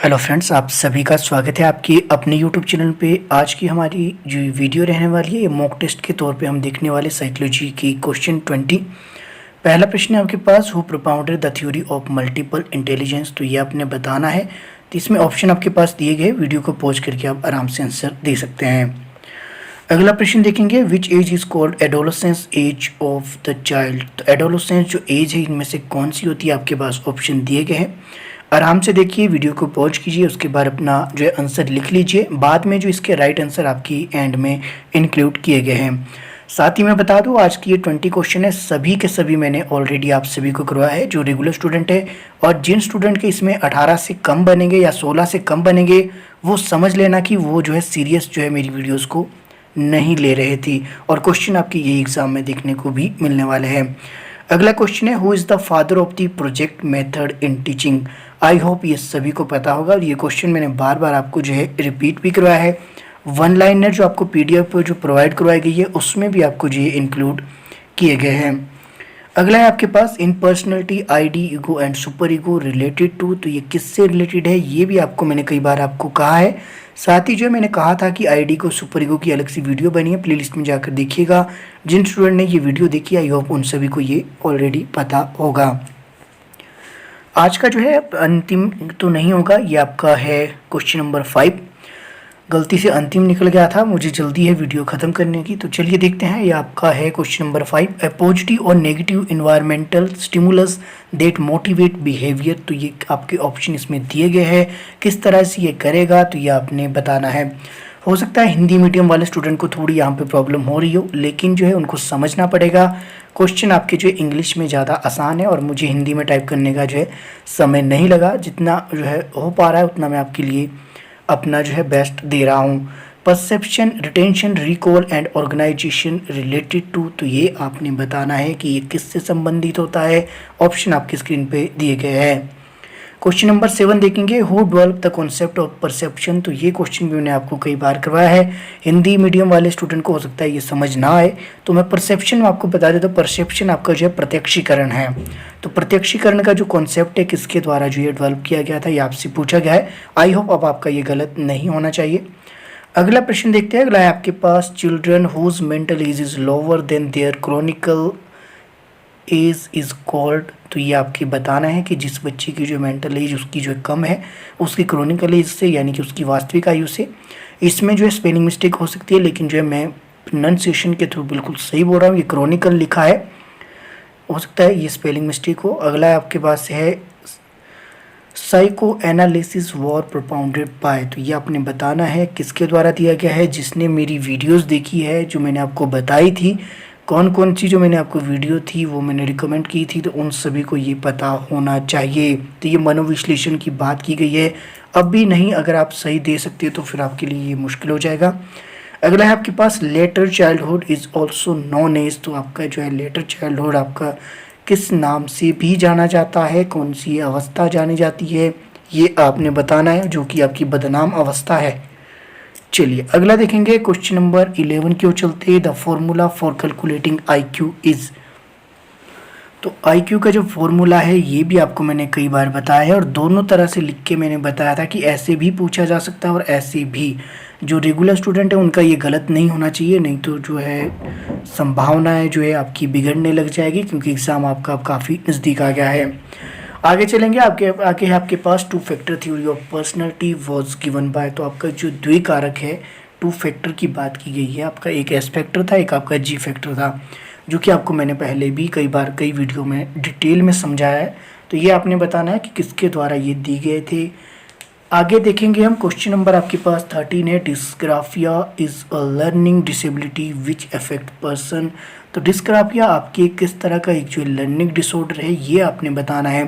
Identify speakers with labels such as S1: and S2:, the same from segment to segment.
S1: Hello friends, आप सभी का स्वागत है आपकी अपने यूट्यूब चैनल पे। आज की हमारी जो वीडियो रहने वाली है ये मॉक टेस्ट के तौर पे हम देखने वाले साइकोलॉजी की क्वेश्चन 20। पहला प्रश्न है आपके पास, who propounded the theory of multiple intelligence. तो ये आपने बताना है। तो इसमें ऑप्शन आपके पास दिए गए, वीडियो को पॉज करके आप आराम से आंसर दे सकते हैं। अगला प्रश्न देखेंगे, which age is called adolescence age of the child. तो एडोलसेंस जो एज है इनमें से कौन सी होती है, आपके पास ऑप्शन दिए गए हैं। आराम से देखिए, वीडियो को पॉज कीजिए, उसके बाद अपना जो है आंसर लिख लीजिए। बाद में जो इसके राइट आंसर आपकी एंड में इंक्लूड किए गए हैं। साथ ही मैं बता दूं, आज की ये 20 क्वेश्चन है, सभी के सभी मैंने ऑलरेडी आप सभी को करवाया है जो रेगुलर स्टूडेंट है। और जिन स्टूडेंट के इसमें 18 से कम बनेंगे या 16 से कम बनेंगे, वो समझ लेना कि वो जो है सीरियस जो है मेरी वीडियोज़ को नहीं ले रहे थे। और क्वेश्चन आपके ये एग्ज़ाम में देखने को भी मिलने वाले हैं। अगला क्वेश्चन है, who is the father of the project method in teaching. I hope ये सभी को पता होगा और ये क्वेश्चन मैंने बार बार आपको जो है रिपीट भी करवाया है। वन लाइनर जो आपको पीडीएफ पर जो प्रोवाइड करवाई गई है उसमें भी आपको जो ये इंक्लूड किए गए हैं। अगला है आपके पास, in personality id ego and super ego related to. तो ये किससे रिलेटेड है ये भी आपको मैंने कई बार आपको कहा है। साथ ही जो है मैंने कहा था कि आईडी को सुपर ईगो की अलग सी वीडियो बनी है, प्लेलिस्ट में जाकर देखिएगा। जिन स्टूडेंट ने ये वीडियो देखी आई होप उन सभी को ये ऑलरेडी पता होगा। आज का जो है अंतिम तो नहीं होगा, ये आपका है क्वेश्चन नंबर 5। गलती से अंतिम निकल गया था, मुझे जल्दी है वीडियो ख़त्म करने की। तो चलिए देखते हैं, ये आपका है क्वेश्चन नंबर 5, ए पॉजिटिव और negative environmental stimulus that motivate behaviour. तो ये आपके ऑप्शन इसमें दिए गए हैं, किस तरह से ये करेगा तो ये आपने बताना है। हो सकता है हिंदी मीडियम वाले स्टूडेंट को थोड़ी यहाँ पे प्रॉब्लम हो रही हो, लेकिन जो है उनको समझना पड़ेगा। क्वेश्चन आपके जो इंग्लिश में ज़्यादा आसान है और मुझे हिंदी में टाइप करने का जो है समय नहीं लगा। जितना जो है हो पा रहा है उतना मैं आपके लिए अपना जो है बेस्ट दे रहा हूँ। Perception, retention, recall and organisation related to. तो ये आपने बताना है कि ये किससे संबंधित होता है। ऑप्शन आपकी स्क्रीन पे दिए गए हैं। क्वेश्चन नंबर 7 देखेंगे, who develop the concept of perception. तो ये क्वेश्चन भी मैंने आपको कई बार करवाया है। हिंदी मीडियम वाले स्टूडेंट को हो सकता है ये समझ ना आए, तो मैं परसेप्शन में आपको बता देता हूँ। परसेप्शन आपका जो है प्रत्यक्षीकरण है। तो प्रत्यक्षीकरण का जो कॉन्सेप्ट है किसके द्वारा जो ये डेवलप किया गया था, ये आपसे पूछा गया है। आई होप अब आपका ये गलत नहीं होना चाहिए। अगला प्रश्न देखते हैं। अगला है आपके पास, children whose mental age is lower than their chronical age is called. तो ये आपके बताना है कि जिस बच्चे की जो मेंटल एज उसकी जो कम है उसकी क्रोनिकल एज से, यानी कि उसकी वास्तविक आयु से। इसमें जो है स्पेलिंग मिस्टेक हो सकती है, लेकिन जो है मैं प्रोनाउंसिएशन के थ्रू बिल्कुल सही बोल रहा हूँ। ये क्रोनिकल लिखा है, हो सकता है ये स्पेलिंग मिस्टेक हो। अगला आपके पास है, psycho analysis war propounded bye. तो ये आपने बताना है किसके द्वारा दिया गया है। जिसने मेरी वीडियोस देखी है जो मैंने आपको बताई थी, कौन कौन सी जो मैंने आपको वीडियो थी वो मैंने रिकमेंड की थी, तो उन सभी को ये पता होना चाहिए। तो ये मनोविश्लेषण की बात की गई है। अब भी नहीं, अगर आप सही दे सकते हो तो फिर आपके लिए ये मुश्किल हो जाएगा। अगला है आपके पास, later childhood is also known as. तो आपका जो है लेटर चाइल्डहुड आपका किस नाम से भी जाना जाता है, कौन सी अवस्था जानी जाती है, ये आपने बताना है, जो कि आपकी बदनाम अवस्था है। चलिए अगला देखेंगे, क्वेश्चन नंबर 11 की ओर चलते हैं। The formula for calculating IQ is. तो आईक्यू का जो फॉर्मूला है ये भी आपको मैंने कई बार बताया है और दोनों तरह से लिख के मैंने बताया था कि ऐसे भी पूछा जा सकता है और ऐसे भी। जो रेगुलर स्टूडेंट है उनका ये गलत नहीं होना चाहिए, नहीं तो जो है संभावनाएं जो है आपकी बिगड़ने लग जाएगी, क्योंकि एग्ज़ाम आपका अब काफ़ी नज़दीक आ गया है। आगे चलेंगे, आगे है आपके पास, two factor theory of personality was given by. तो आपका जो द्विकारक है, टू फैक्टर की बात की गई है। आपका एक एस फैक्टर था, एक आपका जी फैक्टर था, जो कि आपको मैंने पहले भी कई बार कई वीडियो में डिटेल में समझाया है। तो ये आपने बताना है कि किसके द्वारा ये दी गए थे। आगे देखेंगे हम, क्वेश्चन नंबर आपके पास 13 है, dysgraphia is a learning disability which affect person. तो डिस्ग्राफिया आपके किस तरह का एक जो लर्निंग डिसऑर्डर है, ये आपने बताना है।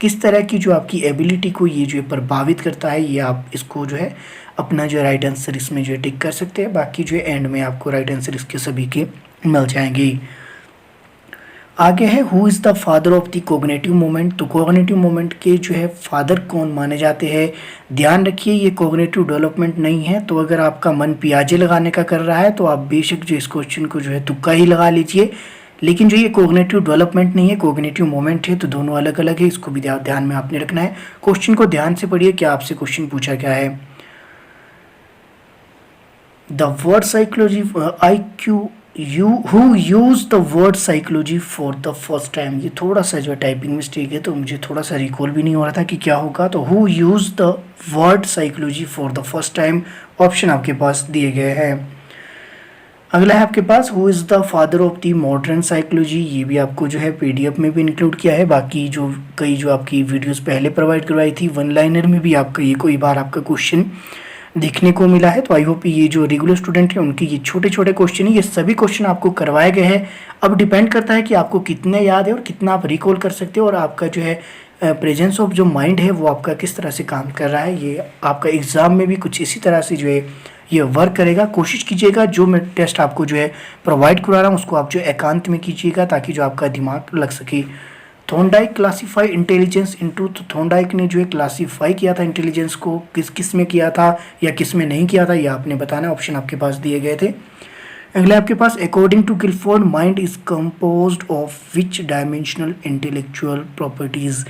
S1: किस तरह की जो आपकी एबिलिटी को ये जो प्रभावित करता है, ये आप इसको जो है अपना जो राइट आंसर इसमें जो है टिक कर सकते हैं। बाकी जो है एंड में आपको राइट आंसर इसके सभी के मिल जाएंगे। आगे है, who is the father of the cognitive moment. तो कोग्निटिव मोमेंट के जो है फादर कौन माने जाते हैं। ध्यान रखिए ये कोग्निटिव डेवलपमेंट नहीं है, तो अगर आपका मन पियाजे लगाने का कर रहा है तो आप बेशक जो इस क्वेश्चन को जो है तुक्का ही लगा लीजिए। लेकिन जो ये कोग्निटिव डेवलपमेंट नहीं है, कोग्निटिव मोमेंट है, तो दोनों अलग अलग है। इसको भी ध्यान में आपने रखना है। क्वेश्चन को ध्यान से पढ़िए, क्या आपसे क्वेश्चन पूछा गया है। The word psychology IQ you who used the word psychology for the first time. ये थोड़ा सा जो टाइपिंग मिस्टेक है, तो मुझे थोड़ा सा रिकॉल भी नहीं हो रहा था कि क्या होगा। तो who used the word psychology for the first time, option आपके पास दिए गए हैं। अगला है आपके पास who is the father of the modern psychology. ये भी आपको जो है PDF में भी इंक्लूड किया है। बाकी जो कई जो आपकी वीडियोस पहले प्रोवाइड करवाई थी, वन लाइनर में भी आपका ये कोई बार आपका क्वेश्चन देखने को मिला है। तो आई होप ये जो रेगुलर स्टूडेंट है उनके ये छोटे छोटे क्वेश्चन है, ये सभी क्वेश्चन आपको करवाए गए हैं। अब डिपेंड करता है कि आपको कितने याद है और कितना आप रिकॉल कर सकते हो, और आपका जो है प्रेजेंस ऑफ जो माइंड है वो आपका किस तरह से काम कर रहा है। ये आपका एग्ज़ाम में भी कुछ इसी तरह से जो है ये वर्क करेगा। कोशिश कीजिएगा जो मैं टेस्ट आपको जो है प्रोवाइड करवा रहा हूँ उसको आप जो एकांत में कीजिएगा, ताकि जो आपका दिमाग लग सके। थॉर्नडाइक क्लासीफाई इंटेलिजेंस इनटू, तो थॉर्नडाइक ने जो है क्लासीफाई किया था इंटेलिजेंस को, किस किस में किया था या किस में नहीं किया था, ये आपने बताना। ऑप्शन आपके पास दिए गए थे। अगला आपके पास according to Guilford mind is composed of which dimensional intellectual properties.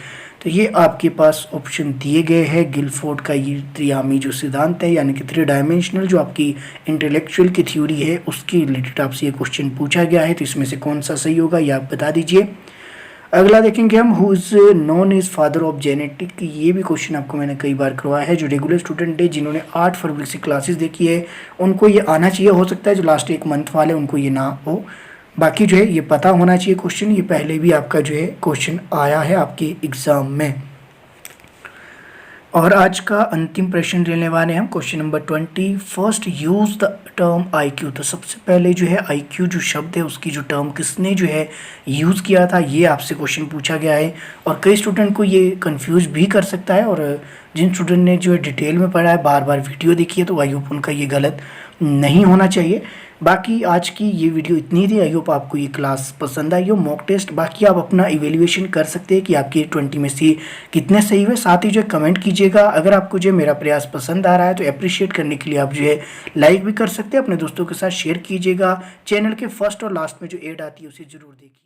S1: तो ये आपके पास ऑप्शन दिए गए हैं। गिलफोर्ड का ये त्रियामी जो सिद्धांत है, यानी कि 3 डायमेंशनल जो आपकी इंटेलेक्चुअल की थ्योरी है, उसके रिलेटेड आपसे ये क्वेश्चन पूछा गया है। तो इसमें से कौन सा सही होगा ये आप बता दीजिए। अगला देखेंगे हम who is known is father of genetic. ये भी क्वेश्चन आपको मैंने कई बार करवाया है। जो रेगुलर स्टूडेंट है जिन्होंने 8 फरवरी से क्लासेस देखी है उनको ये आना चाहिए। हो सकता है जो लास्ट 1 मंथ वाले उनको ये ना हो, बाकी जो है ये पता होना चाहिए क्वेश्चन। ये पहले भी आपका जो है क्वेश्चन आया है आपके एग्ज़ाम में। और आज का अंतिम प्रश्न लेने वाले हैं हम, question number 20। First use the term IQ। तो सबसे पहले जो है IQ जो शब्द है उसकी जो टर्म किसने जो है यूज़ किया था, ये आपसे क्वेश्चन पूछा गया है। और कई स्टूडेंट को ये कंफ्यूज भी कर सकता है, और जिन स्टूडेंट ने जो है डिटेल में पढ़ा है, बार बार वीडियो देखी है, तो आई होप उनका ये गलत नहीं होना चाहिए। बाकी आज की ये वीडियो इतनी थी। आई होप आपको ये क्लास पसंद आई हो, मॉक टेस्ट। बाकी आप अपना इवेल्युएशन कर सकते हैं कि आपके 20 में से कितने सही हुए। साथ ही जो कमेंट कीजिएगा। अगर आपको जो मेरा प्रयास पसंद आ रहा है तो अप्रिशिएट करने के लिए आप जो है लाइक भी कर सकते हैं, अपने दोस्तों के साथ शेयर कीजिएगा। चैनल के फर्स्ट और लास्ट में जो ऐड आती है उसे ज़रूर देखिए।